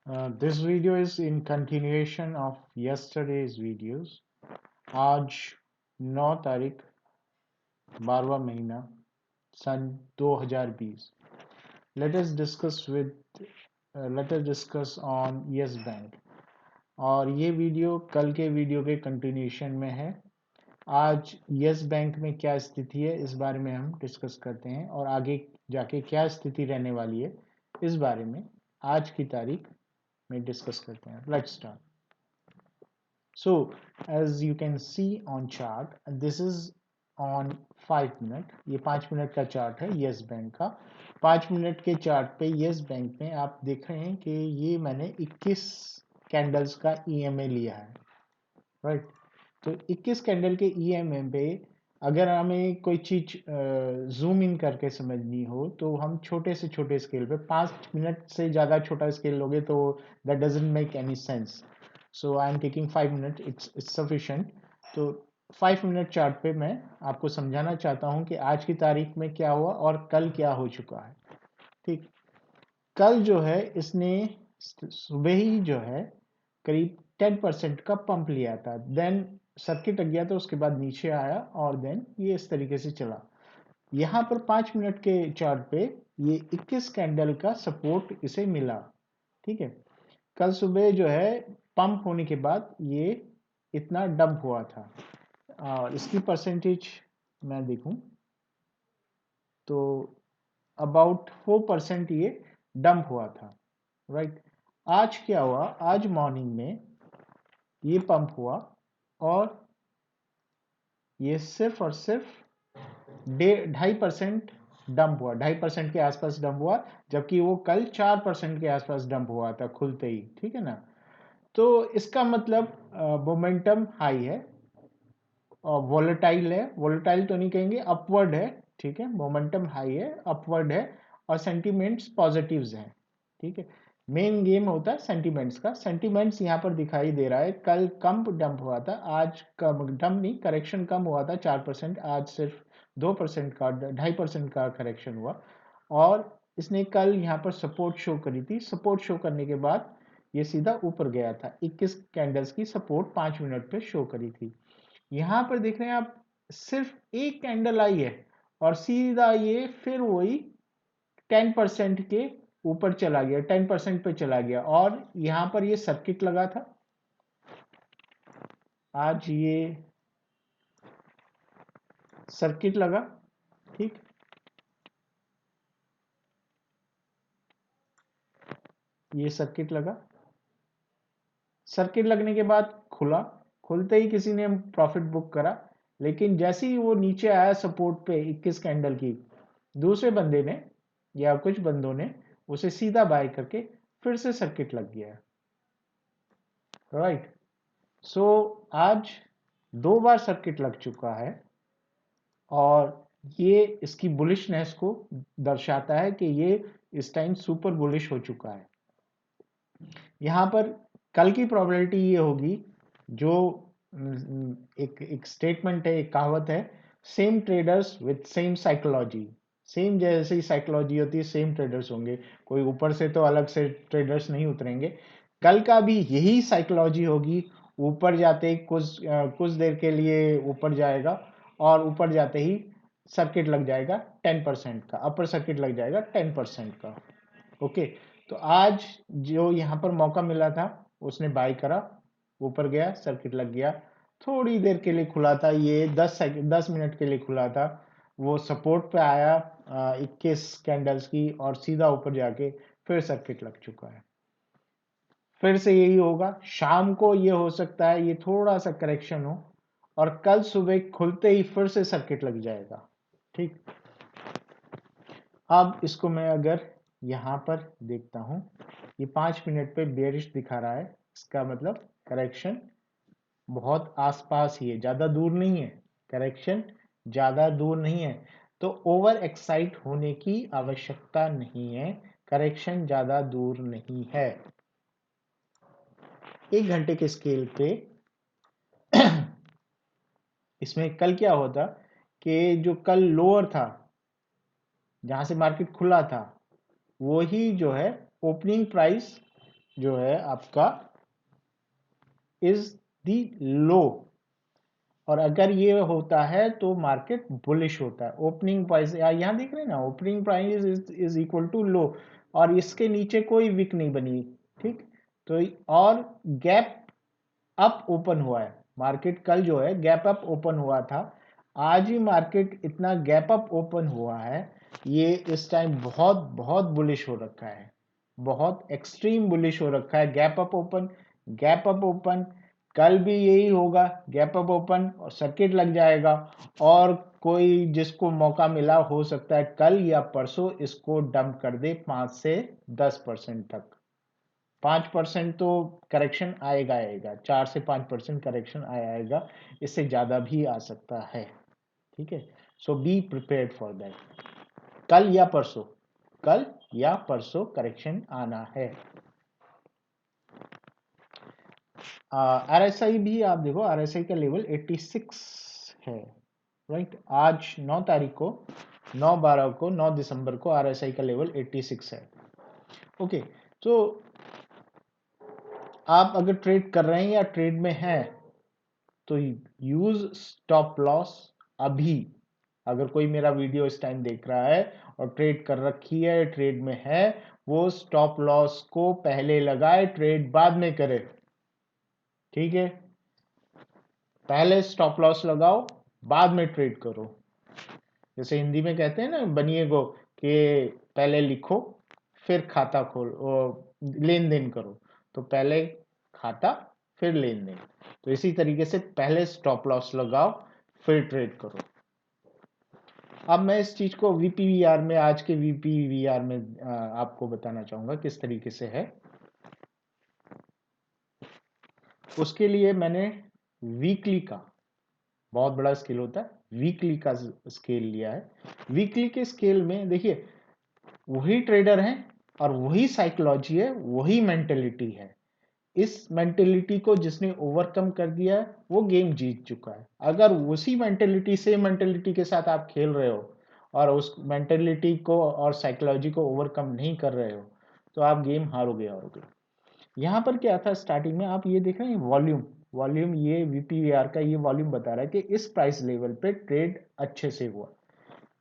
This video is in continuation of yesterday's videos. आज 9 तारीख 12वां महीना सन 2020. Let us discuss on Yes Bank. और ये वीडियो कल के वीडियो के कंटिन्यूशन में है. आज यस बैंक में क्या स्थिति है इस बारे में हम डिस्कस करते हैं और आगे जाके क्या स्थिति रहने वाली है इस बारे में आज की तारीख में डिस्कस करते हैं. Let's start. So as you can see on chart, this is on 5 minute. ये 5 मिनट का चार्ट है यस बैंक का. 5 मिनट के चार्ट पे यस बैंक में आप देख रहे हैं कि ये मैंने 21 कैंडल्स का EMA लिया है, राइट. तो 21 कैंडल के EMA पे अगर हमें कोई चीज जूम इन करके समझनी हो तो हम छोटे से छोटे स्केल पे 5 मिनट से ज़्यादा छोटा स्केल लोगे तो that doesn't make any sense. So I am taking 5 minute, it's sufficient. तो 5 मिनट चार्ट पे मैं आपको समझाना चाहता हूँ कि आज की तारीख में क्या हुआ और कल क्या हो चुका है. ठीक. कल जो है इसने सुबह ही जो है करीब 10% का पंप लिया था, देन सर्किट लग गया था, उसके बाद नीचे आया और देन ये इस तरीके से चला. यहाँ पर 5 मिनट के चार्ट पे ये 21 कैंडल का सपोर्ट इसे मिला. ठीक है. कल सुबह जो है पंप होने के बाद ये इतना डंप हुआ था. और इसकी परसेंटेज मैं देखूं तो अबाउट 4% ये डंप हुआ था, राइट. आज क्या हुआ, आज मॉर्निंग में ये पंप हुआ और ये सिर्फ और सिर्फ 2.5% डंप हुआ, 2.5% के आसपास डंप हुआ, जबकि वो कल 4% के आसपास डंप हुआ था खुलते ही. ठीक है ना. तो इसका मतलब मोमेंटम हाई है और वोलेटाइल है. वोलेटाइल तो नहीं कहेंगे, अपवर्ड है. ठीक है. मोमेंटम हाई है, अपवर्ड है और सेंटीमेंट्स पॉजिटिव्स हैं. ठीक है. मेन गेम होता है सेंटीमेंट्स का. सेंटीमेंट्स यहाँ पर दिखाई दे रहा है. कल कम डंप हुआ था, आज कम डंप नहीं, करेक्शन कम हुआ था 4%, आज सिर्फ 2% का 2.5% का करेक्शन हुआ. और इसने कल यहाँ पर सपोर्ट शो करी थी. सपोर्ट शो करने के बाद ये सीधा ऊपर गया था. 21 कैंडल्स की सपोर्ट 5 मिनट पे शो करी थी. यहां पर देख रहे हैं आप, सिर्फ एक कैंडल आई है और सीधा ये फिर वही 10% के ऊपर चला गया, 10% पे चला गया. और यहां पर ये सर्किट लगा था. आज ये सर्किट लगा. ठीक. ये सर्किट लगा. सर्किट लगने के बाद खुला. खुलते ही किसी ने प्रॉफिट बुक करा, लेकिन जैसे ही वो नीचे आया सपोर्ट पे 21 कैंडल की, दूसरे बंदे ने या कुछ बंदों ने उसे सीधा बाय करके फिर से सर्किट लग गया. राइट. सो आज 2 बार सर्किट लग चुका है और ये इसकी बुलिशनेस को दर्शाता है कि ये इस टाइम सुपर बुलिश हो चुका है. यहां पर कल की प्रोबेबिलिटी ये होगी, जो एक स्टेटमेंट है, एक कहावत है, same traders with same psychology. Same जैसे ही साइकोलॉजी होती है सेम ट्रेडर्स होंगे. कोई ऊपर से तो अलग से ट्रेडर्स नहीं उतरेंगे. कल का भी यही साइकोलॉजी होगी. ऊपर जाते ही कुछ देर के लिए ऊपर जाएगा और ऊपर जाते ही सर्किट लग जाएगा 10% का, अपर सर्किट लग जाएगा 10% का. ओके. तो आज जो यहाँ पर मौका मिला था उसने बाय करा, ऊपर गया, सर्किट लग गया. थोड़ी देर के लिए खुला था, ये 10 मिनट के लिए खुला था. वो सपोर्ट पे आया 21 कैंडल्स की और सीधा ऊपर जाके फिर सर्किट लग चुका है. फिर से यही होगा. शाम को ये हो सकता है ये थोड़ा सा करेक्शन हो और कल सुबह खुलते ही फिर से सर्किट लग जाएगा. ठीक. अब इसको मैं अगर यहां पर देखता हूं, ये 5 मिनट पे बेरिश दिखा रहा है. इसका मतलब करेक्शन बहुत आसपास ही है, ज्यादा दूर नहीं है. करेक्शन ज्यादा दूर नहीं है. तो ओवर एक्साइट होने की आवश्यकता नहीं है. करेक्शन ज्यादा दूर नहीं है. 1 घंटे के स्केल पे इसमें कल क्या होता कि जो कल लोअर था जहां से मार्केट खुला था, वही जो है ओपनिंग प्राइस जो है आपका इज द लो, और अगर ये होता है तो मार्केट बुलिश होता है। ओपनिंग प्राइस यहाँ देख रहे हैं ना, opening price is equal to low, और इसके नीचे कोई विक नहीं बनी, ठीक। तो और गैप अप ओपन हुआ है मार्केट, कल जो है गैप अप ओपन हुआ था, आज ही मार्केट इतना गैप अप ओपन हुआ है, ये इस टाइम बहुत बहुत बुलिश हो रखा है, बहुत एक्सट्रीम बुलिश हो रखा है। Gap up open, gap up open, कल भी यही होगा, गैप अप ओपन और सर्किट लग जाएगा, और कोई जिसको मौका मिला हो सकता है कल या परसों इसको डंप कर दे 5 से 10% तक। 5% तो करेक्शन आएगा आएगा, 4 से 5% करेक्शन आएगा, इससे ज्यादा भी आ सकता है, ठीक है। सो बी प्रिपेयर्ड फॉर दैट। कल या परसों, कल या परसों करेक्शन आना है। आरएसआई भी आप देखो, आरएसआई का लेवल 86 है, राइट। आज 9 तारीख को, 9/12 को, 9 दिसंबर को आरएसआई का लेवल 86 है। ओके, तो आप अगर ट्रेड कर रहे हैं या ट्रेड में हैं तो यूज स्टॉप लॉस अभी। अगर कोई मेरा वीडियो इस टाइम देख रहा है और ट्रेड कर रखी है, ट्रेड में है, वो स्टॉप लॉस को पहले लगाए, ट्रेड बाद में करे, ठीक है। पहले स्टॉप लॉस लगाओ, बाद में ट्रेड करो। जैसे हिंदी में कहते हैं ना बनिए गो, कि पहले लिखो फिर खाता खोल, लेन देन करो। तो पहले खाता फिर लेन देन, तो इसी तरीके से पहले स्टॉप लॉस लगाओ फिर ट्रेड करो। अब मैं इस चीज को वीपीवीआर में, आज के वीपीवीआर में आपको बताना चाहूंगा किस तरीके से है। उसके लिए मैंने वीकली का, बहुत बड़ा स्केल होता है, वीकली का स्केल लिया है। वीकली के स्केल में देखिए, वही ट्रेडर हैं और वही साइकोलॉजी है, वही मेंटेलिटी है। इस मेंटेलिटी को जिसने ओवरकम कर दिया है वो गेम जीत चुका है। अगर उसी मेंटेलिटी, सेम मेंटेलिटी के साथ आप खेल रहे हो और उस मेंटेलिटी को और साइकोलॉजी को ओवरकम नहीं कर रहे हो, तो आप गेम हारोगे हारोगे। यहाँ पर क्या था स्टार्टिंग में, आप ये देख रहे हैं वॉल्यूम, वॉल्यूम ये वीपीवीआर का ये वॉल्यूम बता रहा है कि इस प्राइस लेवल पे ट्रेड अच्छे से हुआ।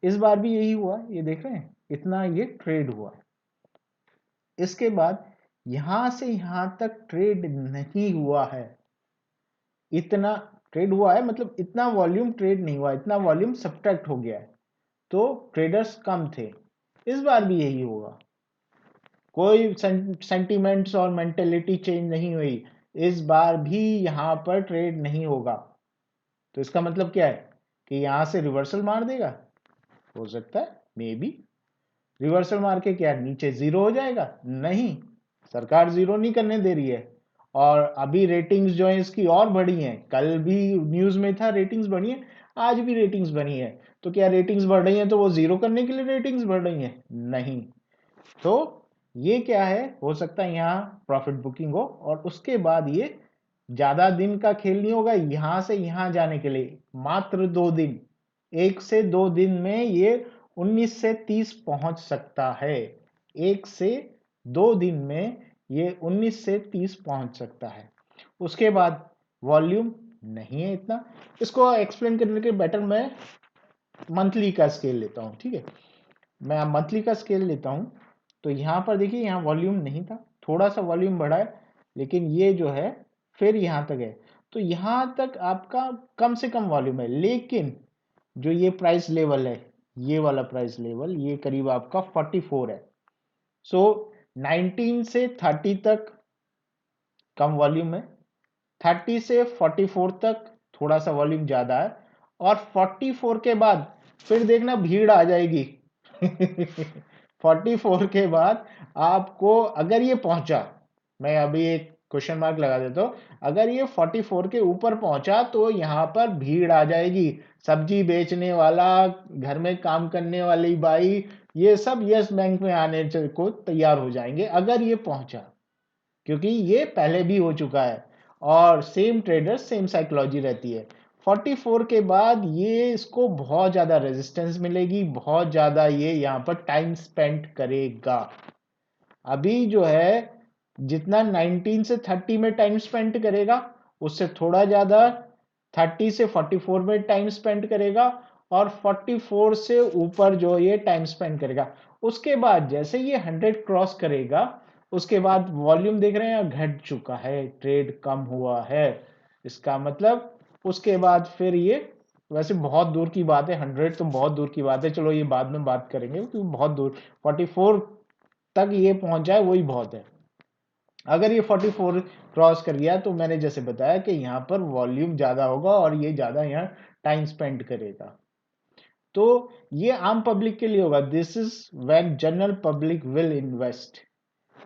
इस बार भी यही हुआ, ये देख रहे हैं इतना ये ट्रेड हुआ। इसके बाद यहां से यहां तक ट्रेड नहीं हुआ है, इतना ट्रेड हुआ है मतलब इतना वॉल्यूम ट्रेड नहीं हुआ, इतना वॉल्यूम सब्ट्रैक्ट हो गया है, तो ट्रेडर्स कम थे। इस बार भी यही होगा, कोई सेंटिमेंट्स और मेंटेलिटी चेंज नहीं हुई, इस बार भी यहां पर ट्रेड नहीं होगा। तो इसका मतलब क्या है कि यहां से रिवर्सल मार देगा, हो सकता है मे बी। रिवर्सल मार के क्या नीचे जीरो हो जाएगा? नहीं, सरकार जीरो नहीं करने दे रही है। और अभी रेटिंग्स जो है इसकी और बढ़ी हैं, कल भी न्यूज में था रेटिंग्स बढ़ी है, आज भी रेटिंग्स बढ़ी है। तो क्या रेटिंग्स बढ़ रही हैं तो वो जीरो करने के लिए रेटिंग्स बढ़ रही हैं? नहीं। तो ये क्या है, हो सकता है यहाँ प्रॉफिट बुकिंग हो और उसके बाद ये ज्यादा दिन का खेल नहीं होगा। यहां से यहां जाने के लिए मात्र 2 दिन, 1 से 2 दिन में ये 19 से 30 पहुंच सकता है। 1 से 2 दिन में ये 19 से 30 पहुंच सकता है। उसके बाद वॉल्यूम नहीं है इतना। इसको एक्सप्लेन करने के बेटर मैं मंथली का स्केल लेता हूं, ठीक है। मैं मंथली का स्केल लेता हूं, तो यहां पर देखिए यहाँ वॉल्यूम नहीं था, थोड़ा सा वॉल्यूम बढ़ा है, लेकिन ये जो है फिर यहां तक है। तो यहां तक आपका कम से कम वॉल्यूम है, लेकिन जो ये प्राइस लेवल है, ये वाला प्राइस लेवल, ये करीब आपका 44 है। सो 19 से 30 तक कम वॉल्यूम है, 30 से 44 तक थोड़ा सा वॉल्यूम ज्यादा है, और 44 के बाद फिर देखना भीड़ आ जाएगी। 44 के बाद आपको अगर ये पहुंचा, मैं अभी एक क्वेश्चन मार्क लगा देता हूं, अगर ये 44 के ऊपर पहुंचा तो यहां पर भीड़ आ जाएगी। सब्जी बेचने वाला, घर में काम करने वाली बाई, ये सब यस बैंक में आने को तैयार हो जाएंगे अगर ये पहुंचा, क्योंकि ये पहले भी हो चुका है और सेम ट्रेडर सेम साइकोलॉजी रहती है। 44 के बाद ये इसको बहुत ज्यादा रेजिस्टेंस मिलेगी, बहुत ज्यादा ये यहाँ पर टाइम स्पेंड करेगा। अभी जो है जितना 19 से 30 में टाइम स्पेंड करेगा उससे थोड़ा ज्यादा 30 से 44 में टाइम स्पेंड करेगा और 44 से ऊपर जो ये टाइम स्पेंड करेगा। उसके बाद जैसे ये 100 क्रॉस करेगा उसके बाद वॉल्यूम देख रहे हैं घट चुका है, ट्रेड कम हुआ है, इसका मतलब उसके बाद फिर ये वैसे बहुत दूर की बात है, 100 तो बहुत दूर की बात है, चलो ये बाद में बात करेंगे क्योंकि बहुत दूर 44 तक ये पहुंच जाए वही बहुत है। अगर ये 44 क्रॉस कर गया तो मैंने जैसे बताया कि यहाँ पर वॉल्यूम ज्यादा होगा और ये ज्यादा यहाँ टाइम स्पेंड करेगा। तो ये आम पब्लिक के लिए होगा, this is when general public will invest.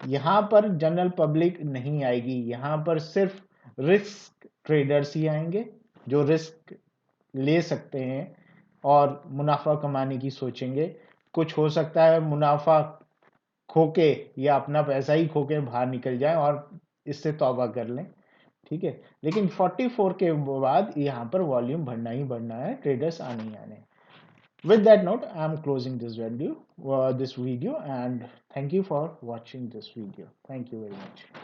यहाँ पर जनरल पब्लिक नहीं आएगी, यहाँ पर सिर्फ रिस्क ट्रेडर्स ही आएंगे जो रिस्क ले सकते हैं और मुनाफा कमाने की सोचेंगे। कुछ हो सकता है मुनाफा खोके या अपना पैसा ही खोके बाहर निकल जाए और इससे तौबा कर लें, ठीक है। लेकिन 44 के बाद यहाँ पर वॉल्यूम बढ़ना ही बढ़ना है, ट्रेडर्स आने ही आने। With that note, I am closing this video, and thank you for watching this video. Thank you very much.